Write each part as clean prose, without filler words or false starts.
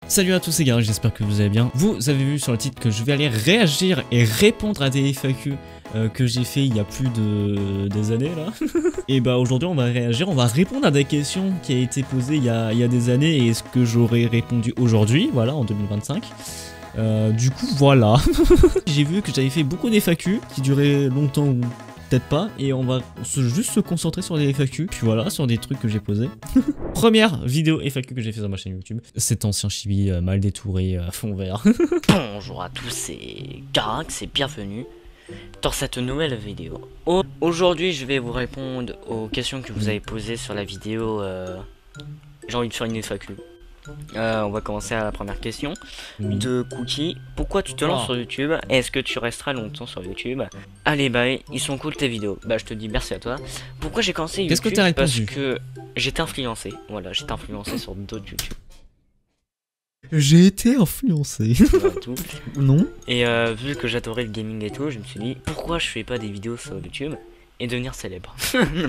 Salut à tous, c'est Garage, j'espère que vous allez bien. Vous avez vu sur le titre que je vais aller réagir et répondre à des FAQ que j'ai fait il y a plus de des années là. Et bah aujourd'hui on va réagir, on va répondre à des questions qui a été posées il y a des années et ce que j'aurais répondu aujourd'hui, voilà, en 2025. Du coup voilà. J'ai vu que j'avais fait beaucoup d'FAQ qui duraient longtemps ou peut-être pas, et on va juste se concentrer sur des FAQ, puis voilà, sur des trucs que j'ai posés. Première vidéo FAQ que j'ai fait sur ma chaîne YouTube, cet ancien chibi mal détouré à fond vert. Bonjour à tous, c'est Garax et bienvenue dans cette nouvelle vidéo. Aujourd'hui je vais vous répondre aux questions que vous avez posées sur la vidéo, j'ai envie de faire une FAQ. On va commencer à la première question de Cookie. Pourquoi tu te lances sur YouTube? Est-ce que tu resteras longtemps sur YouTube? Allez bye, ils sont cool tes vidéos. Bah je te dis merci à toi. Pourquoi j'ai commencé YouTube? Qu'est-ce que t'as répondu? Parce que j'étais influencé. Voilà, j'étais influencé sur d'autres YouTube. J'ai été influencé. Voilà, tout. Non. Et vu que j'adorais le gaming et tout, je me suis dit pourquoi je fais pas des vidéos sur YouTube et devenir célèbre.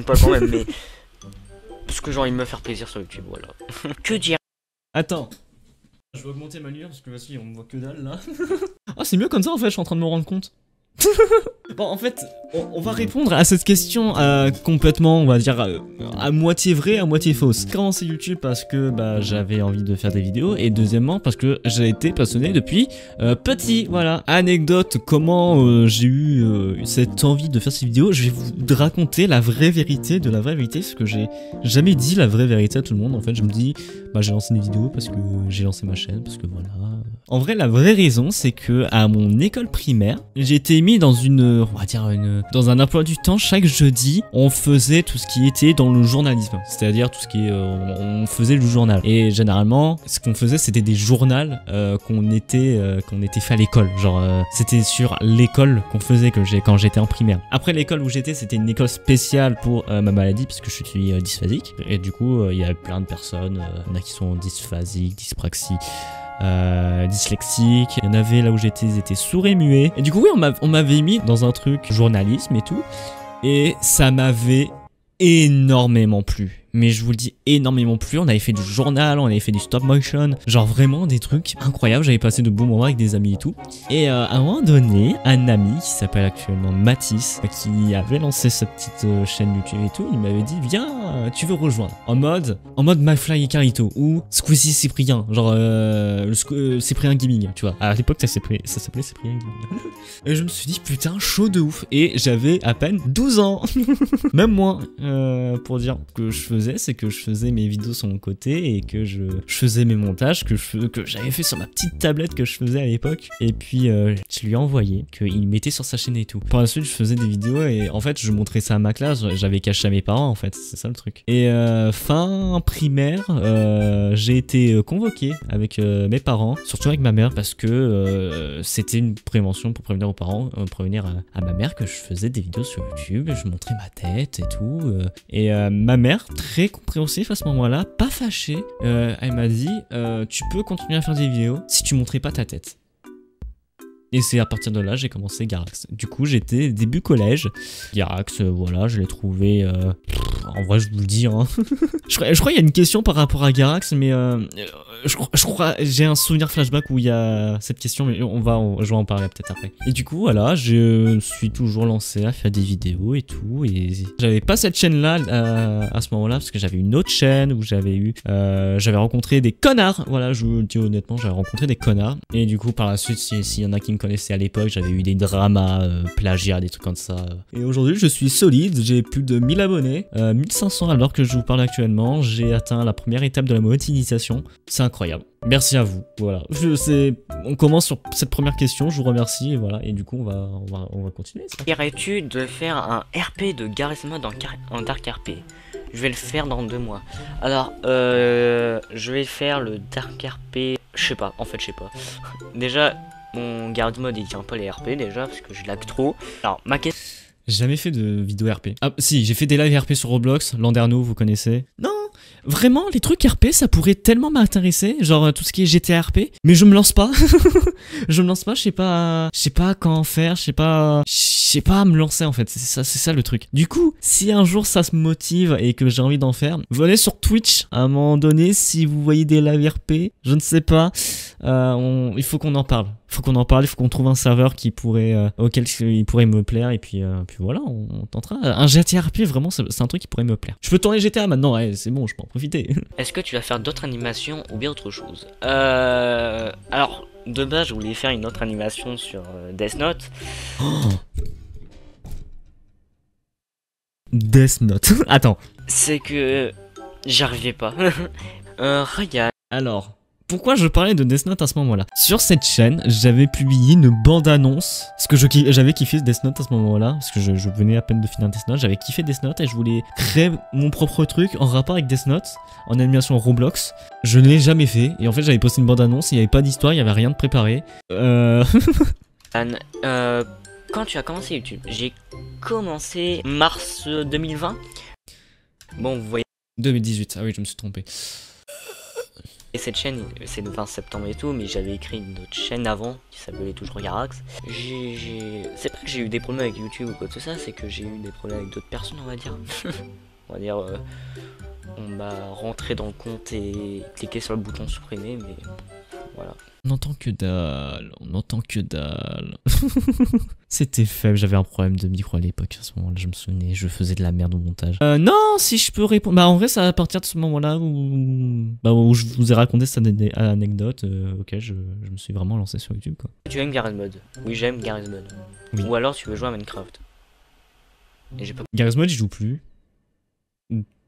Pas quand même, mais parce que j'ai envie de me faire plaisir sur YouTube, voilà. Que dire? Attends. Je vais augmenter ma lumière parce que vas-y, on me voit que dalle là. Ah, c'est mieux comme ça en fait, je suis en train de me rendre compte. Bon, en fait, on va répondre à cette question complètement, on va dire, à moitié vraie, à moitié fausse. J'ai commencé YouTube parce que bah, j'avais envie de faire des vidéos, et deuxièmement parce que j'ai été passionné depuis petit, voilà. Anecdote, comment j'ai eu cette envie de faire ces vidéos, je vais vous raconter la vraie vérité de la vraie vérité, parce que j'ai jamais dit la vraie vérité à tout le monde. En fait, je me dis, bah j'ai lancé des vidéos parce que j'ai lancé ma chaîne, parce que voilà. En vrai, la vraie raison, c'est que à mon école primaire, j'ai été mis dans une, on va dire dans un emploi du temps. Chaque jeudi, on faisait tout ce qui était dans le journalisme, c'est-à-dire tout ce qui est, on faisait le journal. Et généralement, ce qu'on faisait, c'était des journaux qu'on était fait à l'école. Genre, c'était sur l'école qu'on faisait quand j'étais en primaire. Après l'école où j'étais, c'était une école spéciale pour ma maladie, puisque je suis dysphasique. Et du coup, il y a plein de personnes, il y en a qui sont dysphasiques, dyspraxie. Dyslexique, il y en avait là où j'étais, ils étaient sourds et muets. Et du coup oui, on m'avait mis dans un truc journalisme et tout, et ça m'avait énormément plu. Mais je vous le dis, énormément plu. On avait fait du journal, on avait fait du stop motion, genre vraiment des trucs incroyables. J'avais passé de bons moments avec des amis et tout. Et à un moment donné, un ami qui s'appelle actuellement Mathis, qui avait lancé sa petite chaîne YouTube et tout, il m'avait dit viens, tu veux rejoindre en mode MyFly et Carito ou Squeezie Cyprien, genre Cyprien Gaming, tu vois. À l'époque ça s'appelait Cyprien Gaming. Et je me suis dit putain, chaud de ouf. Et j'avais à peine 12 ans, même moins, pour dire que je faisais, c'est que je faisais mes vidéos sur mon côté et que je faisais mes montages que j'avais fait sur ma petite tablette que je faisais à l'époque. Et puis je lui ai envoyé qu'il mettait sur sa chaîne et tout. Par la suite je faisais des vidéos et en fait je montrais ça à ma classe, j'avais caché à mes parents en fait, c'est ça le truc. Et fin primaire, j'ai été convoqué avec mes parents, surtout avec ma mère, parce que c'était une prévention pour prévenir aux parents, prévenir à ma mère que je faisais des vidéos sur YouTube, je montrais ma tête et tout. Et ma mère, très compréhensif à ce moment-là, pas fâchée, elle m'a dit tu peux continuer à faire des vidéos si tu montrais pas ta tête. Et c'est à partir de là j'ai commencé Garax. Du coup j'étais début collège. Garax, voilà, je l'ai trouvé. En vrai je vous le dis, hein. je crois qu'il y a une question par rapport à Garax, mais je crois j'ai un souvenir flashback où il y a cette question, mais je vais en parler peut-être après. Et du coup voilà, je suis toujours lancé à faire des vidéos et tout. Et j'avais pas cette chaîne là à ce moment-là, parce que j'avais une autre chaîne où j'avais rencontré des connards. Voilà, je vous le dis honnêtement, j'avais rencontré des connards. Et du coup par la suite, s'il y en a qui me connaissaient à l'époque, j'avais eu des dramas, plagiat, des trucs comme ça. Et aujourd'hui je suis solide, j'ai plus de 1000 abonnés, 1500 alors que je vous parle actuellement. J'ai atteint la première étape de la monétisation. C'est incroyable. Merci à vous. Voilà. On commence sur cette première question. Je vous remercie. Et voilà. Et du coup, on va continuer. Irais-tu de faire un RP de Garry's Mod en Dark RP? Je vais le faire dans 2 mois. Alors, je vais faire le Dark RP. Je sais pas. En fait, je sais pas. Déjà, mon Garry's Mod il tient pas les RP déjà parce que je lag trop. Alors, ma question. J'ai jamais fait de vidéo RP. Ah, si, j'ai fait des lives RP sur Roblox. Landerneau, vous connaissez? Non, vraiment, les trucs RP, ça pourrait tellement m'intéresser, genre tout ce qui est GTA RP, mais je me lance pas. Je me lance pas, je sais pas quand en faire, je sais pas à me lancer en fait, c'est ça le truc. Du coup, si un jour ça se motive et que j'ai envie d'en faire, venez sur Twitch à un moment donné si vous voyez des live RP, je ne sais pas, il faut qu'on en parle. Il faut qu'on trouve un serveur qui pourrait auquel il pourrait me plaire et puis voilà, on tentera. Un GTA RP vraiment c'est un truc qui pourrait me plaire. Je peux tourner GTA maintenant, ouais, c'est bon, je peux en profiter. Est-ce que tu vas faire d'autres animations ou bien autre chose? Alors, de base, je voulais faire une autre animation sur Death Note. Oh. Death Note. Attends. C'est que j'arrivais pas. Regarde. Alors, pourquoi je parlais de Death Note à ce moment-là? Sur cette chaîne, j'avais publié une bande-annonce. Parce que j'avais kiffé Death Note à ce moment-là. Parce que je venais à peine de finir Death Note. J'avais kiffé Death Note et je voulais créer mon propre truc en rapport avec Death Note. En animation Roblox. Je ne l'ai jamais fait. Et en fait, j'avais posté une bande-annonce. Il n'y avait pas d'histoire, il n'y avait rien de préparé. Quand tu as commencé YouTube? J'ai commencé mars 2020. Bon, vous voyez 2018, ah oui, je me suis trompé. cette chaîne, c'est le 20 septembre et tout, mais j'avais écrit une autre chaîne avant qui s'appelait toujours Garax. C'est pas que j'ai eu des problèmes avec YouTube ou quoi que ça, c'est que j'ai eu des problèmes avec d'autres personnes, on va dire. On va dire, on m'a rentré dans le compte et cliqué sur le bouton supprimer, mais voilà. On entend que dalle, on entend que dalle. C'était faible, j'avais un problème de micro à l'époque, à ce moment-là, je me souvenais, je faisais de la merde au montage. Non, si je peux répondre, bah en vrai, c'est à partir de ce moment-là où je vous ai raconté cette anecdote, ok, je me suis vraiment lancé sur YouTube, quoi. Tu aimes Garry's Mod? Oui, j'aime Garry's Mod. Oui. Ou alors tu veux jouer à Minecraft? Et j'ai pas... Garry's Mod, j'y joue plus.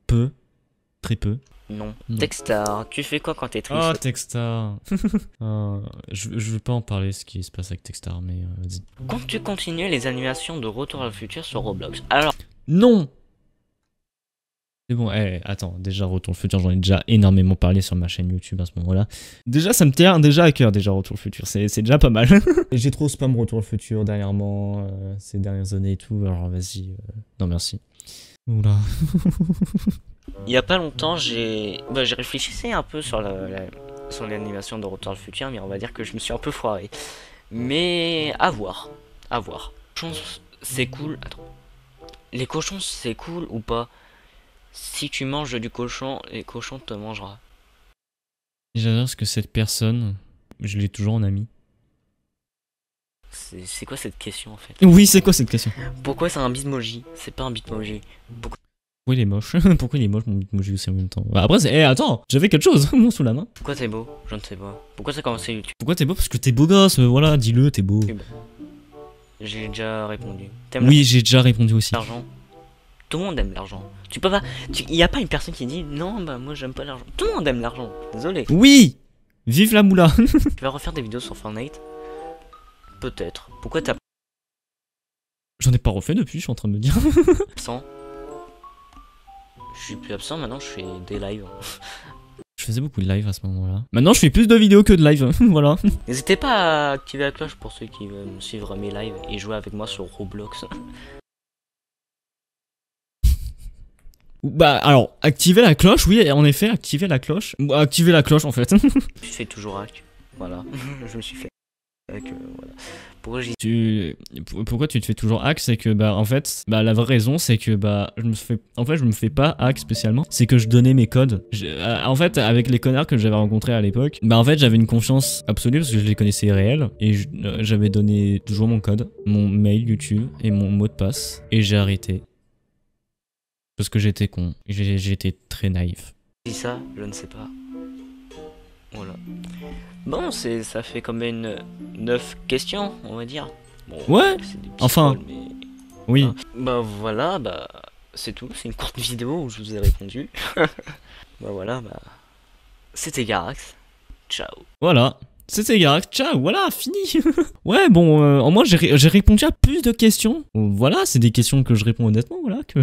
Peu. Très peu. Non. Techstar, tu fais quoi quand t'es triste? Oh, Techstar. Je veux pas en parler ce qui se passe avec Techstar, mais vas-y. Comptes-tu continuer les animations de Retour à le futur sur Roblox? Alors... Non. C'est bon, attends, déjà Retour au futur, j'en ai déjà énormément parlé sur ma chaîne YouTube à ce moment-là. Déjà, ça me tient déjà à cœur, déjà Retour au futur, c'est déjà pas mal. J'ai trop spam Retour au futur dernièrement, ces dernières années et tout, alors vas-y, non merci. Oula. Il y a pas longtemps, j'ai réfléchissé un peu sur l'animation de Retour à le futur, mais on va dire que je me suis un peu foiré. Mais à voir, à voir. C'est cool. Attends. Les cochons, c'est cool ou pas? Si tu manges du cochon, les cochons te mangera. J'adore ce que cette personne, je l'ai toujours en ami. C'est quoi cette question en fait? Oui, c'est quoi cette question? Pourquoi c'est un bitmoji? C'est pas un bitmoji. Pourquoi il est moche? Pourquoi il est moche mon bitmoji aussi en même temps? Bah après, attends, j'avais quelque chose sous la main. Pourquoi t'es beau? Je ne sais pas. Pourquoi t'as commencé YouTube? Pourquoi t'es beau? Parce que t'es beau gosse, voilà, dis-le, t'es beau. J'ai déjà répondu. Oui, j'ai déjà répondu aussi. L'argent. Tout le monde aime l'argent. Tu peux pas. Il y a pas une personne qui dit non, bah moi j'aime pas l'argent. Tout le monde aime l'argent. Désolé. Oui! Vive la moula! Tu vas refaire des vidéos sur Fortnite? Peut-être. Pourquoi t'as... J'en ai pas refait depuis, je suis en train de me dire. absent? Je suis plus absent maintenant, je fais des lives. Je faisais beaucoup de live à ce moment-là. Maintenant, je fais plus de vidéos que de live, voilà. N'hésitez pas à activer la cloche pour ceux qui veulent suivre mes lives et jouer avec moi sur Roblox. Bah alors, activer la cloche, oui, en effet, activer la cloche. Activer la cloche en fait. Je fais toujours hack. Voilà, je me suis fait hack, voilà. Pourquoi tu te fais toujours hack? C'est que bah en fait, bah la vraie raison c'est que bah je me fais pas hack spécialement. C'est que je donnais mes codes. En fait, avec les connards que j'avais rencontrés à l'époque, bah en fait j'avais une confiance absolue parce que je les connaissais réels et j'avais donné toujours mon code, mon mail YouTube et mon mot de passe et j'ai arrêté. Parce que j'étais con, j'étais très naïf. Dis ça, je ne sais pas. Voilà. Bon, ça fait quand même 9 questions, on va dire. Bon, ouais, enfin, mais... oui. Ah. Bah voilà, bah c'est tout. C'est une courte vidéo où je vous ai répondu. Bah voilà, bah c'était Garax. Ciao. Voilà. C'était Garax, ciao, voilà, fini. Ouais, bon, en moins j'ai répondu à plus de questions. Voilà, c'est des questions que je réponds honnêtement, voilà, que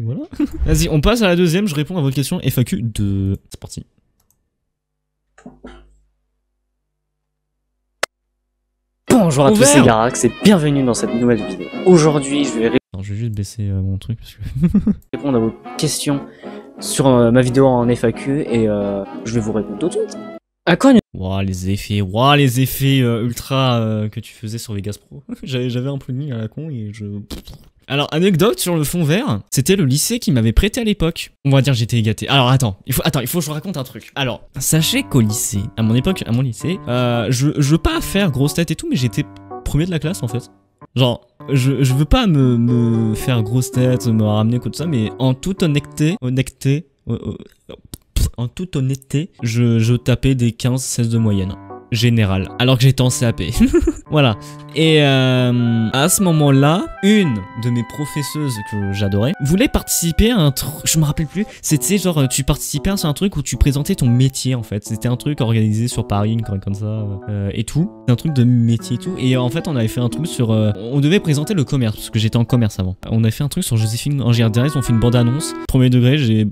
voilà. Vas-y, on passe à la deuxième, je réponds à votre question FAQ de... C'est parti. Bonjour à tous, c'est Garax et bienvenue dans cette nouvelle vidéo. Aujourd'hui, je vais Alors, je vais juste baisser mon truc parce que... répondre à vos questions sur ma vidéo en FAQ et je vais vous répondre tout de suite. À quand une... Ouah, les effets ultra que tu faisais sur Vegas Pro. J'avais un plugin à la con et je... Alors, anecdote sur le fond vert, c'était le lycée qui m'avait prêté à l'époque. On va dire j'étais gâté. Alors attends, il faut que je vous raconte un truc. Alors, sachez qu'au lycée, à mon lycée, je veux pas faire grosse tête et tout, mais j'étais premier de la classe en fait. Genre, je veux pas me faire grosse tête, me ramener quoi tout ça, mais en toute honnêteté, je tapais des 15-16 de moyenne. Générale, alors que j'étais en CAP. Voilà. Et à ce moment-là, une de mes professeuses que j'adorais voulait participer à un truc, je me rappelle plus, c'était genre tu participais à un truc où tu présentais ton métier en fait. C'était un truc organisé sur Paris, une connerie comme ça et tout. C'est un truc de métier et tout. Et en fait, on avait fait un truc sur... on devait présenter le commerce, parce que j'étais en commerce avant. On a fait un truc sur Joséphine Angier Direct, on fait une bande-annonce. Premier degré, j'ai...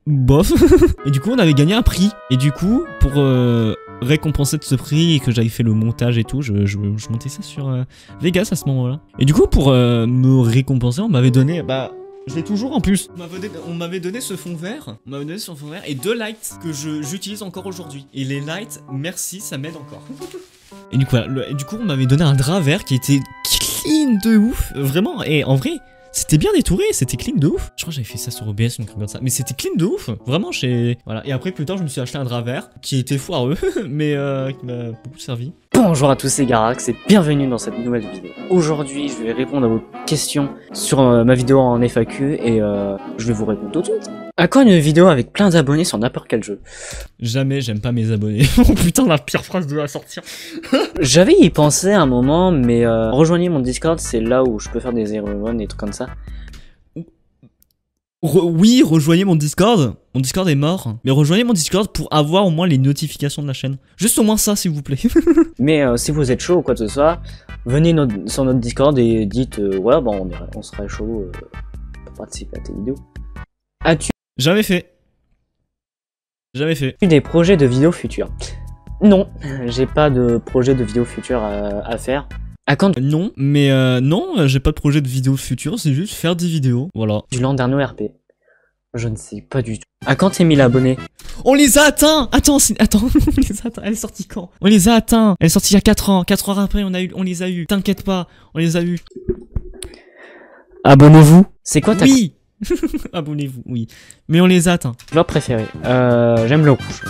bof. Et du coup, on avait gagné un prix. Et du coup, pour... récompensé de ce prix et que j'avais fait le montage et tout, je montais ça sur Vegas à ce moment-là. Et du coup, pour me récompenser, on m'avait donné, bah, je l'ai toujours en plus. On m'avait donné ce fond vert, et 2 lights que j'utilise encore aujourd'hui. Et les lights, merci, ça m'aide encore. Et du coup, voilà, du coup, on m'avait donné un drap vert qui était clean de ouf, vraiment. Et en vrai, c'était bien détouré, c'était clean de ouf. Je crois que j'avais fait ça sur OBS ou une comme ça. Mais c'était clean de ouf, vraiment chez... Voilà. Et après, plus tard, je me suis acheté un drap vert qui était foireux, mais qui m'a beaucoup servi. Bonjour à tous, c'est Garax et bienvenue dans cette nouvelle vidéo. Aujourd'hui, je vais répondre à vos questions sur ma vidéo en FAQ et je vais vous répondre tout de suite. À quand une vidéo avec plein d'abonnés sur n'importe quel jeu? Jamais, j'aime pas mes abonnés. Oh putain, la pire phrase de la sortir. J'avais y pensé un moment, mais rejoignez mon Discord, c'est là où je peux faire des Hero Run et tout comme ça. Oui, rejoignez mon Discord. Mon Discord est mort. Mais rejoignez mon Discord pour avoir au moins les notifications de la chaîne. Juste au moins ça, s'il vous plaît. Mais si vous êtes chaud ou quoi que ce soit, venez sur notre Discord et dites ouais, bon, on serait chaud pour participer à tes vidéos. As-tu Jamais fait. des projets de vidéos futures? Non, j'ai pas de projet de vidéos futures à faire. À quand Non, mais non, j'ai pas de projet de vidéo future, c'est juste faire des vidéos, voilà. du Landerneau RP? Je ne sais pas du tout. À quand t'es 1000 abonnés? On les a atteints. Attends, on les a atteints. Elle est sortie quand? On les a atteints. Elle est sortie il y a 4 ans. 4 heures après, on les a eu. T'inquiète pas, on les a eu. Abonnez-vous. C'est quoi ta Oui. Abonnez-vous, oui. Mais on les a atteints. couleur préférée? J'aime le rouge.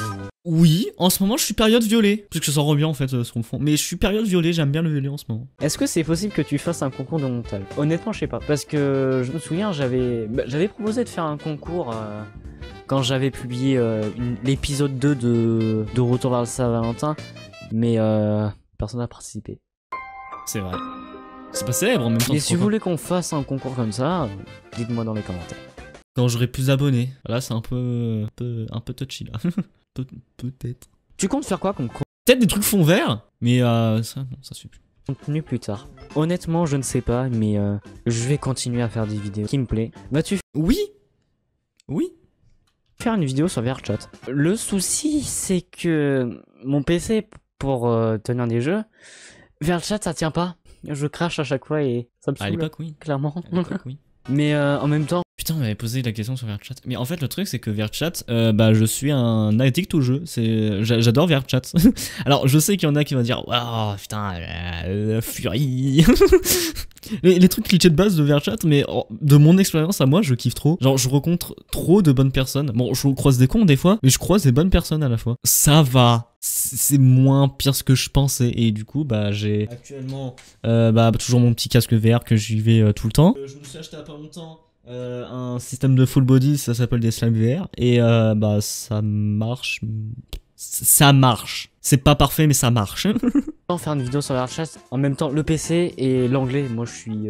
Oui, en ce moment je suis période violet. Parce que ça revient en fait sur le fond. Mais je suis période violet, j'aime bien le violet en ce moment. Est-ce que c'est possible que tu fasses un concours de montage? Honnêtement, je sais pas. Parce que je me souviens, j'avais proposé de faire un concours quand j'avais publié l'épisode 2 de Retour vers le Saint-Valentin. Mais personne n'a participé. C'est vrai. C'est pas célèbre en même temps. Et si vous voulez qu'on fasse un concours comme ça, dites-moi dans les commentaires. Quand j'aurai plus d'abonnés. Là c'est un peu touchy là. Peut-être. Tu comptes faire quoi comme Peut-être des trucs fond vert, mais ça, non, ça suffit plus. contenu plus tard? Honnêtement, je ne sais pas, mais je vais continuer à faire des vidéos qui me plaît. Vas-tu Oui. faire une vidéo sur VRChat? Le souci, c'est que mon PC, pour tenir des jeux, VRChat, ça tient pas. Je crache à chaque fois et ça me saoule. À l'époque, oui. Clairement. À l'époque, oui. Mais en même temps... Putain, on m'avait posé la question sur VRChat. Mais en fait, le truc, c'est que VRChat, bah, je suis un addict au jeu. J'adore VRChat. Alors, je sais qu'il y en a qui vont dire, waouh, putain, furie. les trucs clichés de base de VRChat, mais de mon expérience à moi, je kiffe trop. Genre, je rencontre trop de bonnes personnes. Bon, je croise des cons des fois, mais je croise des bonnes personnes à la fois. Ça va. C'est moins pire ce que je pensais. Et du coup, bah, j'ai actuellement toujours mon petit casque VR que j'y vais tout le temps. Je me suis acheté il y a pas longtemps. Un système de full body, ça s'appelle des slime VR et bah ça marche, c'est pas parfait mais ça marche. faire une vidéo sur VRChat, en même temps le PC et l'anglais, moi je suis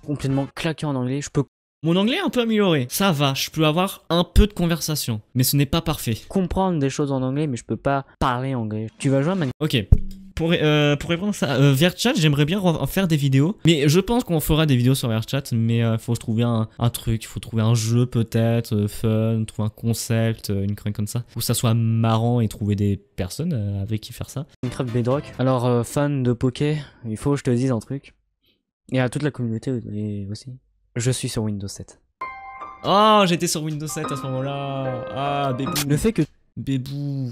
complètement claqué en anglais, je peux Mon anglais est un peu amélioré, ça va, je peux avoir un peu de conversation, mais ce n'est pas parfait. comprendre des choses en anglais mais je peux pas parler anglais. Tu vas jouer à Ok. Pour répondre à ça, VRChat, j'aimerais bien faire des vidéos. Mais je pense qu'on fera des vidéos sur VRChat, mais faut trouver un truc, il faut trouver un jeu peut-être, fun, trouver un concept, une connerie comme ça. Où ça soit marrant et trouver des personnes avec qui faire ça. Minecraft Bedrock. Alors fan de Poké, il faut que je te dise un truc. Et à toute la communauté aussi. Je suis sur Windows 7. Oh, j'étais sur Windows 7 à ce moment-là. Ah, bébou. Le fait que Bébou.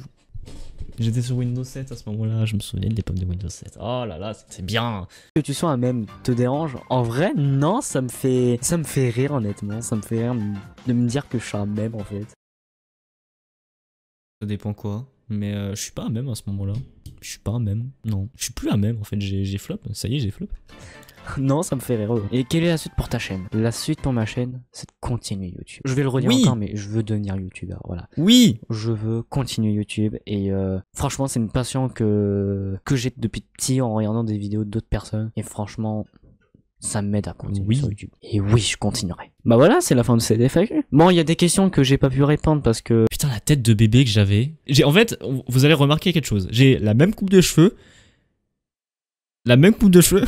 J'étais sur Windows 7 à ce moment-là, je me souvenais de l'époque de Windows 7. Oh là là, c'est bien. tu sois un mème te dérange, en vrai, non, ça me fait rire honnêtement. Ça me fait rire de me dire que je suis un mème en fait. Ça dépend quoi. Mais je suis pas un mème à ce moment-là. Je suis pas un mème, non. Je suis plus un mème en fait, j'ai flop. Ça y est, j'ai flop. Non, ça me fait rire. Et quelle est la suite pour ta chaîne? La suite pour ma chaîne, c'est de continuer YouTube. Je vais le redire Oui. encore, mais je veux devenir youtubeur, voilà. Oui. Je veux continuer YouTube et franchement, c'est une passion que j'ai depuis petit en regardant des vidéos d'autres personnes. Et franchement, ça m'aide à continuer sur YouTube. Et oui, je continuerai. Bah voilà, c'est la fin de cette FAQ. Bon, il y a des questions que j'ai pas pu répondre parce que... Putain, la tête de bébé que j'avais. En fait, vous allez remarquer quelque chose. J'ai la même coupe de cheveux. La même coupe de cheveux.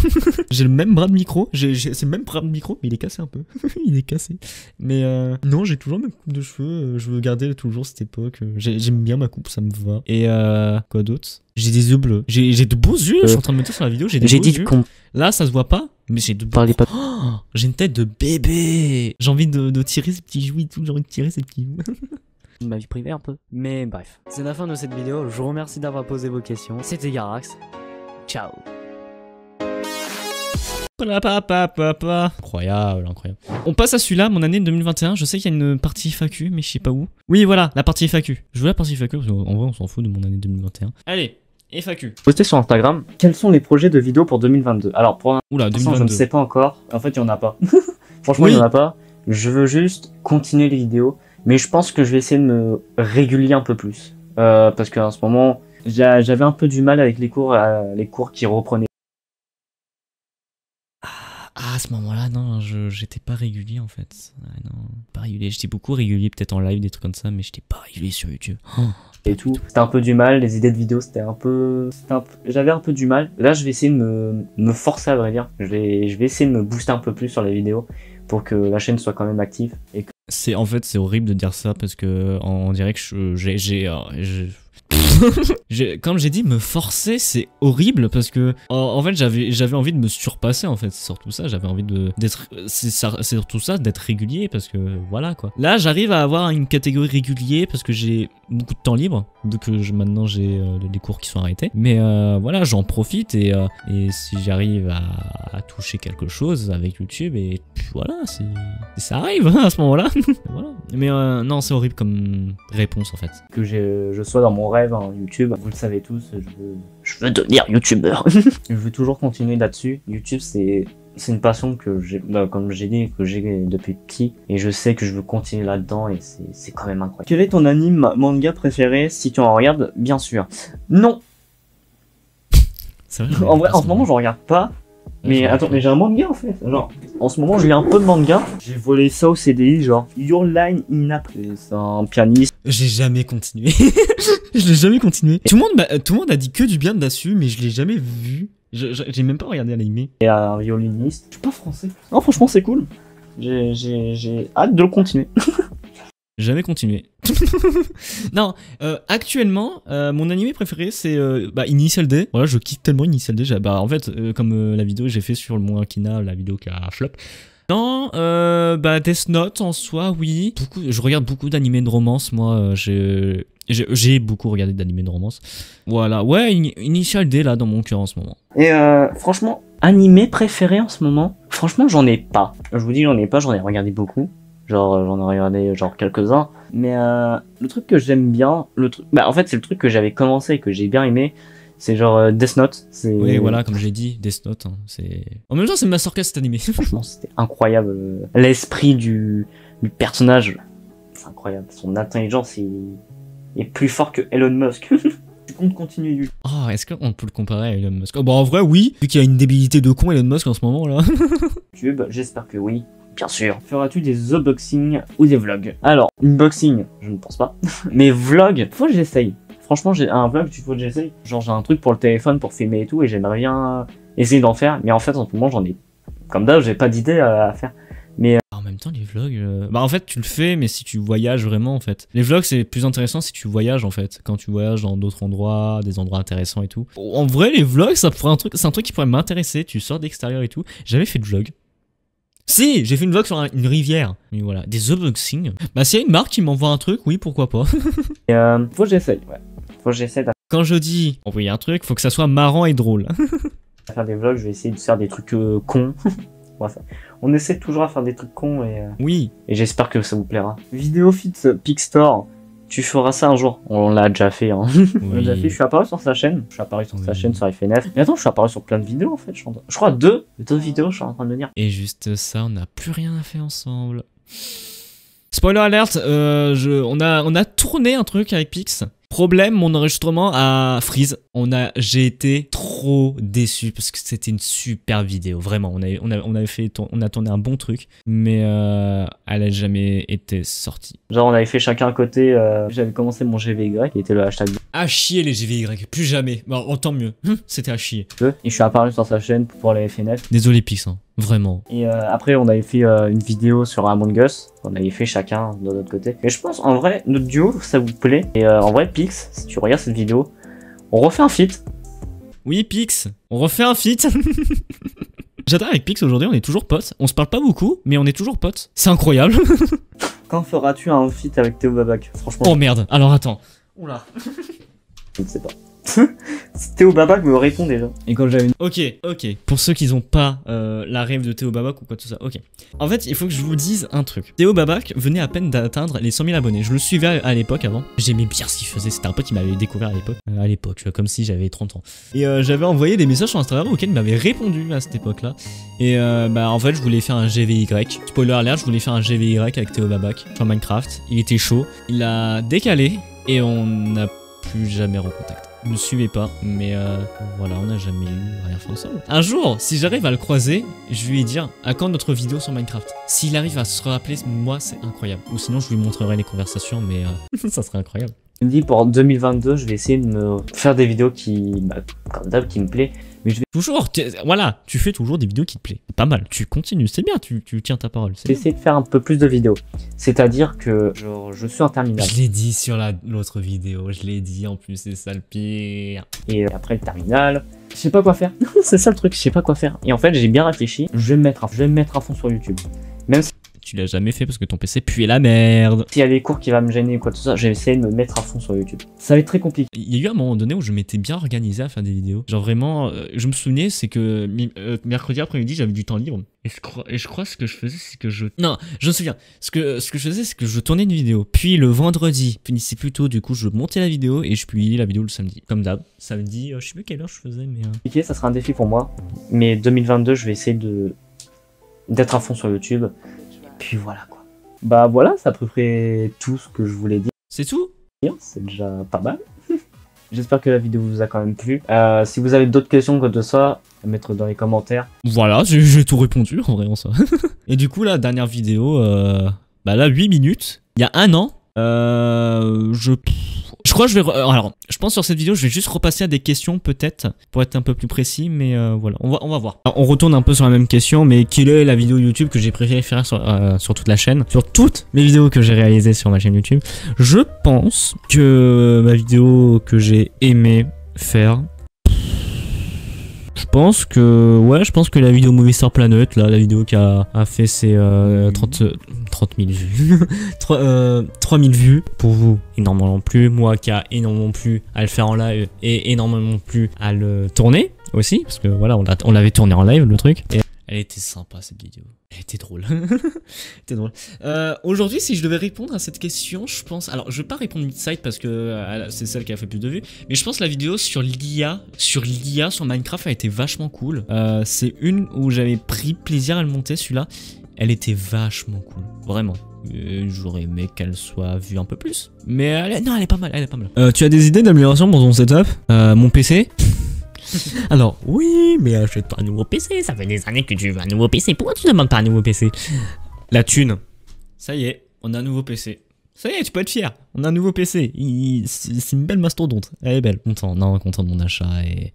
J'ai le même bras de micro. C'est le même bras de micro, mais il est cassé un peu. Il est cassé. Mais non, j'ai toujours la même coupe de cheveux. Je veux garder toujours cette époque. J'aime bien ma coupe, ça me va. Et quoi d'autre? J'ai des yeux bleus. J'ai de beaux yeux. Je suis en train de me dire sur la vidéo. J'ai dit yeux. Là, ça se voit pas, mais j'ai de... Parlez pas. Oh, j'ai une tête de bébé. J'ai envie de tirer ces petits jouets et tout. J'ai envie de tirer ces petits jouets. Ma vie privée un peu. Mais bref. C'est la fin de cette vidéo. Je vous remercie d'avoir posé vos questions. C'était Garax. Ciao. Incroyable, incroyable. On passe à celui-là, mon année 2021. Je sais qu'il y a une partie FAQ, mais je sais pas où. Oui, voilà, la partie FAQ. Je veux la partie FAQ parce qu'en vrai, on s'en fout de mon année 2021. Allez, FAQ. Postez sur Instagram. Quels sont les projets de vidéos pour 2022? Alors, pour Oula, l'instant, 2022. je ne sais pas encore. En fait, il y en a pas. Franchement, Oui. il y en a pas. Je veux juste continuer les vidéos. Mais je pense que je vais essayer de me régulier un peu plus. Parce qu'en ce moment, j'avais un peu du mal avec les cours qui reprenaient. Ah, à ce moment-là, non, j'étais pas régulier en fait. Ah, non, pas régulier. J'étais beaucoup régulier, peut-être en live, des trucs comme ça, mais j'étais pas régulier sur YouTube. Oh. Et tout. C'était un peu du mal, les idées de vidéos j'avais un peu du mal. Là, je vais essayer de me forcer à vrai dire. Je vais essayer de me booster un peu plus sur les vidéos pour que la chaîne soit quand même active. Et que... En fait, c'est horrible de dire ça parce que on dirait que comme j'ai dit, me forcer, c'est horrible parce que en fait j'avais envie de me surpasser en fait, c'est surtout ça, j'avais envie c'est surtout ça, d'être régulier parce que voilà quoi. Là j'arrive à avoir une catégorie régulier parce que j'ai beaucoup de temps libre, vu que maintenant j'ai des cours qui sont arrêtés, mais voilà, j'en profite et si j'arrive à toucher quelque chose avec YouTube et puis voilà, ça arrive hein, à ce moment là. Voilà. Mais non, c'est horrible comme réponse en fait. Que je sois dans mon rêve hein, YouTube, vous le savez tous, je veux devenir youtubeur. Je veux toujours continuer là-dessus. YouTube c'est une passion que j'ai, comme j'ai dit, que j'ai depuis petit et je sais que je veux continuer là-dedans et c'est quand même incroyable. Quel est ton anime manga préféré si tu en regardes? Bien sûr. Non. C'est vrai, en vrai, en ce moment, j'en regarde pas. Mais attends, mais j'ai un manga en fait. Genre, en ce moment, je lis un peu de manga. J'ai volé ça au CDI, genre Your Line in April. C'est un pianiste. J'ai jamais continué. Je l'ai jamais continué. Tout le monde a dit que du bien dessus, mais je l'ai jamais vu. J'ai même pas regardé l'anime. Et un violiniste. Je suis pas français. Non, franchement, c'est cool. J'ai hâte de le continuer. Jamais continué. Non, actuellement, mon animé préféré c'est Initial D. Voilà, je kiffe tellement Initial D. En fait, comme la vidéo que j'ai fait sur le Mont Akina, la vidéo qui a flop. Non, Death Note en soi, oui. Je regarde beaucoup d'animés de romance, moi. J'ai beaucoup regardé d'animés de romance. Voilà, ouais, Initial D là dans mon cœur en ce moment. Et franchement, animé préféré en ce moment, franchement, j'en ai pas. Je vous dis, j'en ai pas, j'en ai regardé beaucoup. Genre, j'en ai regardé genre quelques-uns. Mais le truc que j'aime bien, en fait, c'est le truc que j'avais commencé et que j'ai bien aimé. C'est genre Death Note. Oui, voilà, comme j'ai dit, Death Note. Hein, en même temps, c'est masterclass cet animé. Franchement, c'était incroyable. L'esprit du personnage, c'est incroyable. Son intelligence est plus fort que Elon Musk. Tu comptes continuer YouTube? Oh, est-ce qu'on peut le comparer à Elon Musk? Oh, bah, en vrai, oui. Vu qu'il y a une débilité de con Elon Musk en ce moment, là. YouTube, j'espère que oui. Bien sûr. Feras-tu des unboxings ou des vlogs? Alors, unboxing, je ne pense pas. Mais vlog, faut que j'essaye. Franchement, j'ai un vlog, il faut que j'essaye. Genre, j'ai un truc pour le téléphone pour filmer et tout, et j'aimerais bien essayer d'en faire. Mais en fait, en ce moment, j'en ai. Comme d'hab, j'ai pas d'idée à faire. Mais. En même temps, les vlogs. En fait, tu le fais, mais si tu voyages vraiment, en fait. Les vlogs, c'est plus intéressant si tu voyages, en fait. Quand tu voyages dans d'autres endroits, des endroits intéressants et tout. En vrai, les vlogs, c'est un truc qui pourrait m'intéresser. Tu sors d'extérieur et tout. J'avais fait de vlog. Si, j'ai fait une vlog sur une rivière. Mais voilà, des unboxings. Bah s'il y a une marque qui m'envoie un truc, oui, pourquoi pas. Et faut que j'essaye, ouais. Faut que j'essaie Quand je dis envoyer un truc, faut que ça soit marrant et drôle. à faire des vlogs, je vais essayer de faire des trucs cons. On essaie toujours à faire des trucs cons Oui. et j'espère que ça vous plaira. Vidéofit Pixstore, tu feras ça un jour. On l'a déjà fait, hein. On l'a déjà fait. Je suis apparu sur sa chaîne. Je suis apparu sur sa chaîne sur FNF. Mais attends, je suis apparu sur plein de vidéos en fait. Je crois deux vidéos, je suis en train de dire. Et juste ça, on n'a plus rien à faire ensemble. Spoiler alert, on a tourné un truc avec Pix. Problème, mon enregistrement a freeze. J'ai été trop déçu parce que c'était une super vidéo, vraiment. On a tourné un bon truc, mais elle a jamais été sortie. Genre on avait fait chacun un côté. J'avais commencé mon GVY qui était le hashtag. À chier les GVY, plus jamais. Bon, tant mieux. C'était à chier. Et je suis apparu sur sa chaîne pour les FNF. Désolé Pix, hein. Vraiment. Et après, on avait fait une vidéo sur Among Us. On avait fait chacun de notre côté. Et je pense, en vrai, notre duo, ça vous plaît. Et en vrai, Pix, si tu regardes cette vidéo, on refait un feat. Oui, Pix, on refait un feat. J'adore avec Pix aujourd'hui, on est toujours potes. On se parle pas beaucoup, mais on est toujours potes. C'est incroyable. Quand feras-tu un feat avec Théo Babac? Franchement. Oh merde, alors attends. Oula. Je ne sais pas. Théo Babac me répond déjà. Et quand j'avais une... Ok. Pour ceux qui n'ont pas la rêve de Théo Babac ou quoi tout ça, ok. En fait, il faut que je vous dise un truc. Théo Babac venait à peine d'atteindre les 100 000 abonnés. Je le suivais à l'époque avant. J'aimais bien ce qu'il faisait. C'était un pote qui m'avait découvert à l'époque. Comme si j'avais 30 ans. Et j'avais envoyé des messages sur Instagram auxquels il m'avait répondu à cette époque-là. Et bah en fait, je voulais faire un GVY. Spoiler alert, je voulais faire un GVY avec Théo Babac sur Minecraft. Il était chaud. Il a décalé et on n'a plus jamais recontacté. Ne me suivez pas, mais voilà, on n'a jamais eu rien fait ensemble. Un jour, si j'arrive à le croiser, je lui ai dire à quand notre vidéo sur Minecraft. S'il arrive à se rappeler, moi, c'est incroyable. Ou sinon, je lui montrerai les conversations, mais ça serait incroyable. Il me dit pour 2022, je vais essayer de me faire des vidéos comme d'hab, qui me plaît. Mais je vais toujours, voilà, tu fais toujours des vidéos qui te plaisent. Pas mal, tu continues, c'est bien, tu tiens ta parole. essayer de faire un peu plus de vidéos. C'est-à-dire que je suis en terminale. Je l'ai dit sur l'autre vidéo, je l'ai dit en plus, c'est ça le pire. Et après le terminal, je sais pas quoi faire. C'est ça le truc, je sais pas quoi faire. Et en fait, j'ai bien réfléchi, je vais me mettre à fond sur YouTube. Même si tu l'as jamais fait parce que ton PC puait la merde. s'il y a des cours qui vont me gêner ou quoi tout ça, j'ai essayé de me mettre à fond sur YouTube. Ça va être très compliqué. Il y a eu un moment donné où je m'étais bien organisé à faire des vidéos. Genre vraiment, je me souvenais, c'est que mercredi après-midi, j'avais du temps libre. Et je crois ce que je faisais, c'est que Non, je me souviens. Ce que je faisais, c'est que je tournais une vidéo. Puis le vendredi, finissait plus tôt, du coup, je montais la vidéo et je publiais la vidéo le samedi. Comme d'hab. Samedi, je sais plus quelle heure je faisais, mais... Ok, ça sera un défi pour moi. Mais 2022, je vais essayer d'être à fond sur YouTube. Puis voilà quoi. Bah voilà, c'est à peu près tout ce que je voulais dire. C'est tout? C'est déjà pas mal. J'espère que la vidéo vous a quand même plu. Si vous avez d'autres questions que de ça, à mettre dans les commentaires. Voilà, j'ai tout répondu en vrai en ça. Et du coup, la dernière vidéo, bah là, 8 minutes, il y a un an, je crois que je vais... alors, je pense sur cette vidéo, je vais juste repasser à des questions peut-être, pour être un peu plus précis, mais voilà, on va voir. Alors, on retourne un peu sur la même question, mais quelle est la vidéo YouTube que j'ai préféré faire sur toute la chaîne? Sur toutes mes vidéos que j'ai réalisées sur ma chaîne YouTube, je pense que ma vidéo que j'ai aimé faire... Je pense que la vidéo Movie Star Planet, là, la vidéo qui a fait ses 30 000 vues, 3 000 vues, pour vous, énormément plus, moi qui a énormément plu à le faire en live et énormément plu à le tourner aussi, parce que voilà, on l'avait tourné en live le truc, et elle était sympa cette vidéo, elle était drôle. C'était drôle. Aujourd'hui, si je devais répondre à cette question, je pense, alors je vais pas répondre mid-side parce que c'est celle qui a fait plus de vues, mais je pense que la vidéo sur l'IA sur Minecraft a été vachement cool. C'est une où j'avais pris plaisir à le monter, celui-là, elle était vachement cool, vraiment. J'aurais aimé qu'elle soit vue un peu plus, mais elle est pas mal, tu as des idées d'amélioration pour ton setup? Mon PC? Alors, oui, mais achète-toi un nouveau PC, ça fait des années que tu veux un nouveau PC, pourquoi tu demandes pas un nouveau PC? La thune. Ça y est, on a un nouveau PC. Ça y est, tu peux être fier. On a un nouveau PC. C'est une belle mastodonte. Elle est belle. Content de mon achat.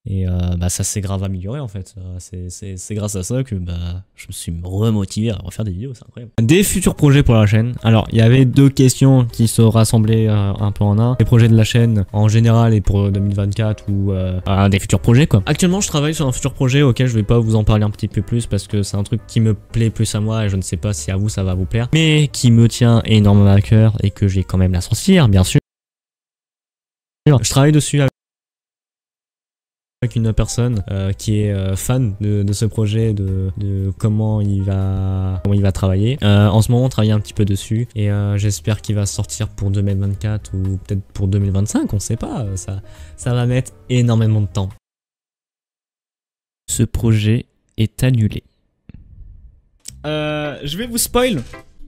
Et bah, ça s'est grave amélioré en fait. C'est grâce à ça que bah, je me suis remotivé à refaire des vidéos. C'est incroyable. Des futurs projets pour la chaîne. Alors, il y avait deux questions qui se rassemblaient un peu en un. Les projets de la chaîne en général et pour 2024 ou des futurs projets quoi. Actuellement, je travaille sur un futur projet auquel je vais pas vous en parler un petit peu plus parce que c'est un truc qui me plaît plus à moi et je ne sais pas si à vous ça va vous plaire. Mais qui me tient énormément à cœur et que j'ai quand même la sortir, bien sûr. Je travaille dessus avec une personne qui est fan de ce projet, de comment il va travailler. En ce moment, on travaille un petit peu dessus et j'espère qu'il va sortir pour 2024 ou peut-être pour 2025, on sait pas. Ça va mettre énormément de temps. Ce projet est annulé. Je vais vous spoil.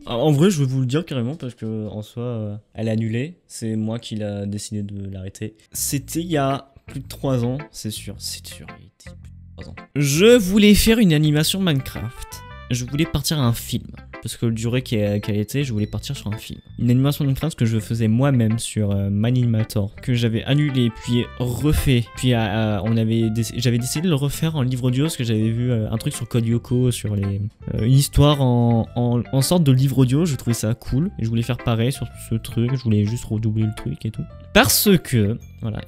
En vrai, je vais vous le dire carrément parce que en soi, elle est annulée. C'est moi qui l'a décidé de l'arrêter. C'était il y a plus de 3 ans, c'est sûr. C'est sûr, il était plus de 3 ans. Je voulais faire une animation Minecraft. Je voulais partir à un film. Parce que le durée qu'elle était, je voulais partir sur un film. Une animation Minecraft que je faisais moi-même sur Minimator, que j'avais annulé, puis refait. Puis j'avais décidé de le refaire en livre audio, parce que j'avais vu un truc sur Code Lyoko, sur une histoire en sorte de livre audio. Je trouvais ça cool, et je voulais faire pareil sur ce truc. Je voulais juste redoubler le truc et tout. Parce que, voilà,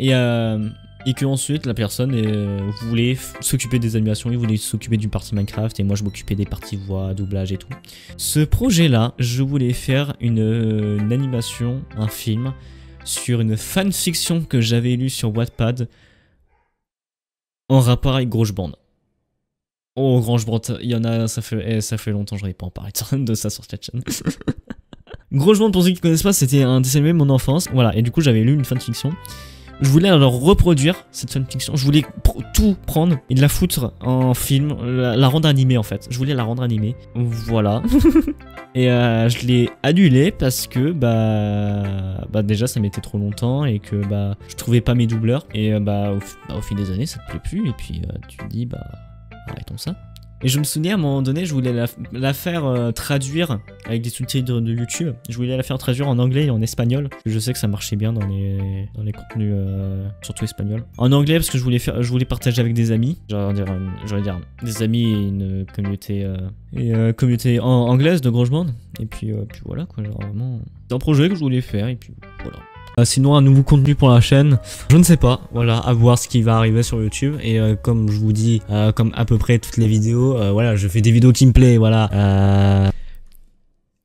et que ensuite la personne voulait s'occuper des animations, il voulait s'occuper d'une partie Minecraft et moi je m'occupais des parties voix, doublage et tout. Ce projet là, je voulais faire une animation, un film sur une fanfiction que j'avais lue sur Wattpad en rapport avec Groshband. Oh, Groshband, il y en a, ça fait longtemps que j'en ai pas en parlé de ça sur cette chaîne. Groshband, pour ceux qui connaissent pas, c'était un dessin animé de mon enfance. Voilà, et du coup j'avais lu une fanfiction. Je voulais alors reproduire cette fanfiction, je voulais tout prendre et de la foutre en film, la rendre animée en fait. Je voulais la rendre animée, voilà. Et je l'ai annulé parce que bah déjà ça mettait trop longtemps et que bah je trouvais pas mes doubleurs. Et au fil des années ça te plaît plus et puis tu te dis bah arrêtons ça. Et je me souviens à un moment donné, je voulais la faire traduire avec des sous-titres de YouTube. Je voulais la faire traduire en anglais et en espagnol. Je sais que ça marchait bien dans les contenus, surtout espagnols. En anglais parce que je voulais partager avec des amis. J'allais dire des amis et une communauté, anglaise de Groshband. Et puis voilà quoi, genre vraiment. C'est un projet que je voulais faire et puis voilà. Sinon un nouveau contenu pour la chaîne, je ne sais pas, voilà, à voir ce qui va arriver sur YouTube. Et comme je vous dis, comme à peu près toutes les vidéos, voilà, je fais des vidéos qui me plaisent, voilà.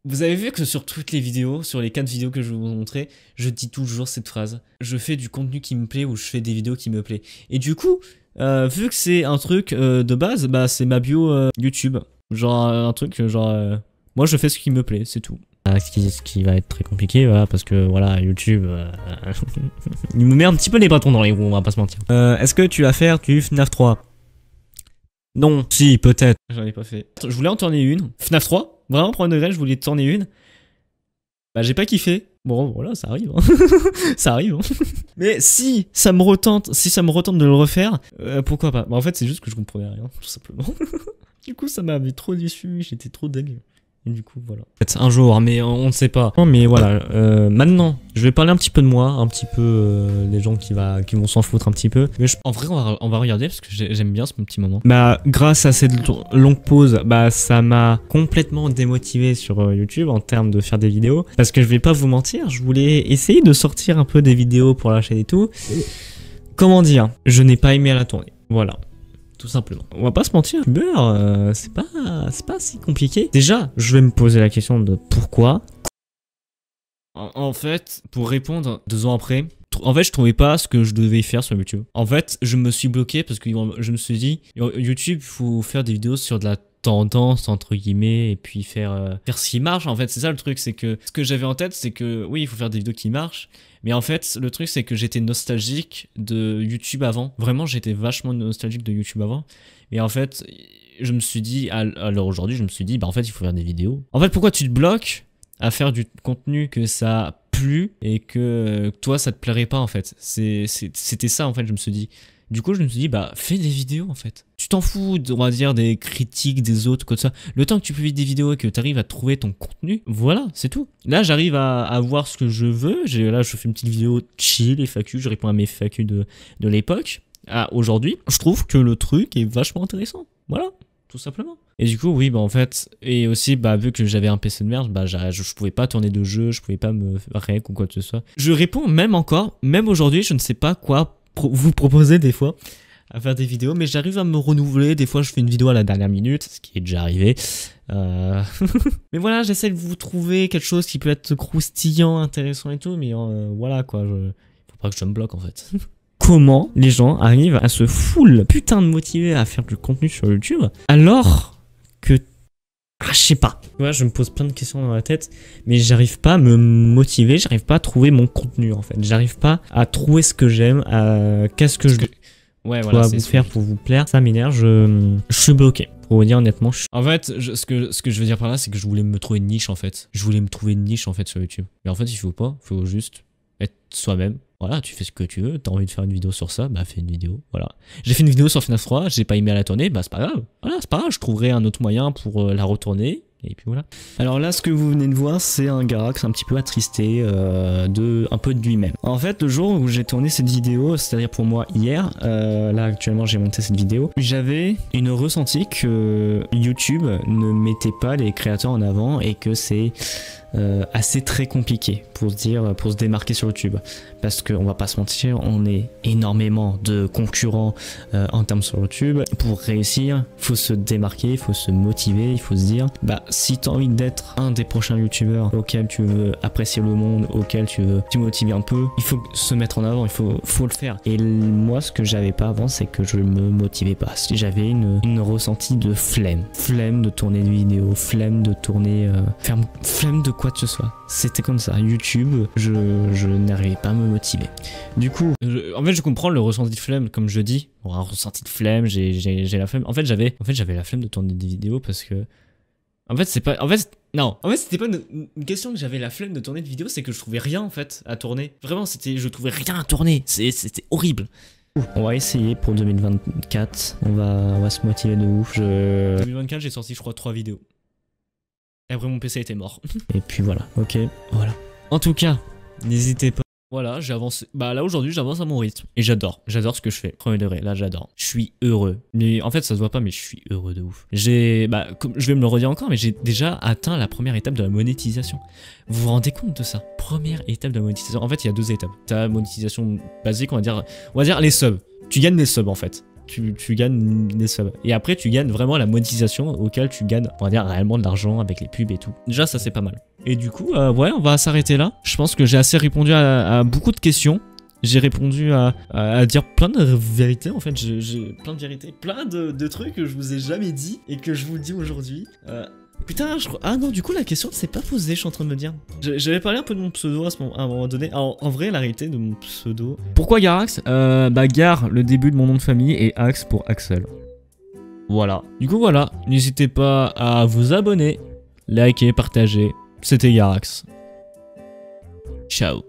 Vous avez vu que sur toutes les vidéos, sur les 4 vidéos que je vais vous montrer, je dis toujours cette phrase. Je fais du contenu qui me plaît ou je fais des vidéos qui me plaisent. Et du coup, vu que c'est un truc de base, bah c'est ma bio YouTube. Genre un truc, genre, moi je fais ce qui me plaît, c'est tout. Ce qui va être très compliqué, voilà, parce que voilà, YouTube, il me met un petit peu les bâtons dans les roues, on va pas se mentir. Est-ce que tu vas faire du FNAF 3? Non, si, peut-être. J'en ai pas fait. Je voulais en tourner une. FNAF 3, vraiment, pour un degré, je voulais tourner une. Bah, j'ai pas kiffé. Bon, voilà, ça arrive. Hein. Ça arrive. Hein. Mais si ça me retente, de le refaire, pourquoi pas? Bah, en fait, c'est juste que je comprenais rien, tout simplement. Du coup, ça m'avait trop déçu, j'étais trop dégueu. Et du coup, voilà. Peut-être un jour, mais on ne sait pas. Mais voilà, maintenant, je vais parler un petit peu de moi, un petit peu des gens qui vont s'en foutre un petit peu. Mais en vrai, on va regarder parce que j'aime bien ce petit moment. Bah, grâce à cette longue pause, bah, ça m'a complètement démotivé sur YouTube en termes de faire des vidéos. Parce que je vais pas vous mentir, je voulais essayer de sortir un peu des vidéos pour la chaîne et tout. Comment dire? Je n'ai pas aimé à la tournée. Voilà. Tout simplement. On va pas se mentir, c'est pas si compliqué. Déjà, je vais me poser la question de pourquoi. En fait, pour répondre 2 ans après, en fait, je trouvais pas ce que je devais faire sur YouTube. En fait, je me suis bloqué parce que je me suis dit, YouTube, il faut faire des vidéos sur de la tendance entre guillemets et puis faire ce qui marche. En fait, c'est ça le truc, c'est que ce que j'avais en tête, c'est que oui, il faut faire des vidéos qui marchent. Mais en fait, le truc, c'est que j'étais nostalgique de YouTube avant. Vraiment, j'étais vachement nostalgique de YouTube avant. Et en fait, je me suis dit, alors aujourd'hui, je me suis dit, bah en fait, il faut faire des vidéos. En fait, pourquoi tu te bloques à faire du contenu que ça a plu et que toi, ça te plairait pas, en fait? C'était ça, en fait, je me suis dit. Du coup, je me suis dit, bah, fais des vidéos en fait. Tu t'en fous, on va dire, des critiques des autres, comme ça. Le temps que tu publies des vidéos et que tu arrives à trouver ton contenu, voilà, c'est tout. Là, j'arrive à voir ce que je veux. Là, je fais une petite vidéo chill, FAQ, je réponds à mes FAQ de l'époque. Aujourd'hui, je trouve que le truc est vachement intéressant. Voilà, tout simplement. Et du coup, oui, bah en fait, et aussi, bah vu que j'avais un PC de merde, bah je pouvais pas tourner de jeu, je pouvais pas me rec ou quoi que ce soit. Je réponds même encore, même aujourd'hui, je ne sais pas quoi vous proposer des fois à faire des vidéos, mais j'arrive à me renouveler. Des fois, je fais une vidéo à la dernière minute, ce qui est déjà arrivé. Mais voilà, j'essaie de vous trouver quelque chose qui peut être croustillant, intéressant et tout, mais voilà quoi, faut pas que je me bloque en fait. Comment les gens arrivent à se full putain de motiver à faire du contenu sur YouTube alors que... Ah, je sais pas. Ouais, je me pose plein de questions dans la tête, mais j'arrive pas à me motiver, j'arrive pas à trouver mon contenu en fait. J'arrive pas à trouver ce que j'aime, qu'est-ce que je dois vous faire pour vous plaire. Ça m'énerve, je suis bloqué. Pour vous dire honnêtement, en fait, ce que je veux dire par là, c'est que je voulais me trouver une niche en fait. Je voulais me trouver une niche en fait sur YouTube. Mais en fait, il faut pas, il faut juste être soi-même. Voilà, tu fais ce que tu veux, t'as envie de faire une vidéo sur ça, bah fais une vidéo, voilà. J'ai fait une vidéo sur FNAF 3, j'ai pas aimé à la tourner, bah c'est pas grave. Voilà, c'est pas grave, je trouverai un autre moyen pour la retourner, et puis voilà. Alors là, ce que vous venez de voir, c'est un Garax un petit peu attristé, un peu de lui-même. En fait, le jour où j'ai tourné cette vidéo, c'est-à-dire pour moi hier, là actuellement j'ai monté cette vidéo, j'avais une ressenti que YouTube ne mettait pas les créateurs en avant et que c'est assez très compliqué pour se démarquer sur YouTube, parce qu'on va pas se mentir, on est énormément de concurrents en termes sur YouTube. Pour réussir, faut se démarquer, il faut se motiver, il faut se dire bah si t'as envie d'être un des prochains youtubeurs auquel tu veux apprécier le monde, auquel tu veux te motiver un peu, il faut se mettre en avant, il faut le faire. Et moi, ce que j'avais pas avant, c'est que je me motivais pas. J'avais une ressenti de flemme de tourner des vidéos, flemme de tourner, flemme de quoi que ce soit. C'était comme ça. YouTube, je n'arrivais pas à me motiver. Du coup, en fait, je comprends le ressenti de flemme, comme je dis. Bon, un ressenti de flemme, j'ai la flemme. En fait, j'avais la flemme de tourner des vidéos parce que... En fait, c'était pas une question que j'avais la flemme de tourner des vidéos, c'est que je trouvais rien, en fait, à tourner. Vraiment, je trouvais rien à tourner. C'était horrible. On va essayer pour 2024. On va se motiver de ouf. 2024, j'ai sorti, je crois, 3 vidéos. Et après, mon PC était mort. Et puis voilà, ok, voilà. En tout cas, n'hésitez pas. Voilà, j'avance. Bah là, aujourd'hui, j'avance à mon rythme. Et j'adore ce que je fais. Premier degré, là, j'adore. Je suis heureux. Mais en fait, ça se voit pas, mais je suis heureux de ouf. Comme je vais me le redire encore, mais j'ai déjà atteint la première étape de la monétisation. Vous vous rendez compte de ça? Première étape de la monétisation. En fait, il y a 2 étapes. T'as la monétisation basique, on va dire les subs. Tu gagnes des subs, en fait. Tu gagnes des subs. Et après, tu gagnes vraiment la monétisation auquel tu gagnes, on va dire, réellement de l'argent avec les pubs et tout. Déjà, ça, c'est pas mal. Et du coup, ouais, on va s'arrêter là. Je pense que j'ai assez répondu à beaucoup de questions. J'ai répondu à dire plein de vérités. En fait, j'ai plein de vérités, plein de trucs que je vous ai jamais dit et que je vous dis aujourd'hui. Putain, je crois... Ah non, du coup, la question ne s'est pas posée, je suis en train de me dire. J'avais parlé un peu de mon pseudo à un moment donné. Alors, en vrai, la réalité de mon pseudo... Pourquoi Garax? Bah, Gar, le début de mon nom de famille, et Axe pour Axel. Voilà. Du coup, voilà. N'hésitez pas à vous abonner, liker, partager. C'était Garax. Ciao.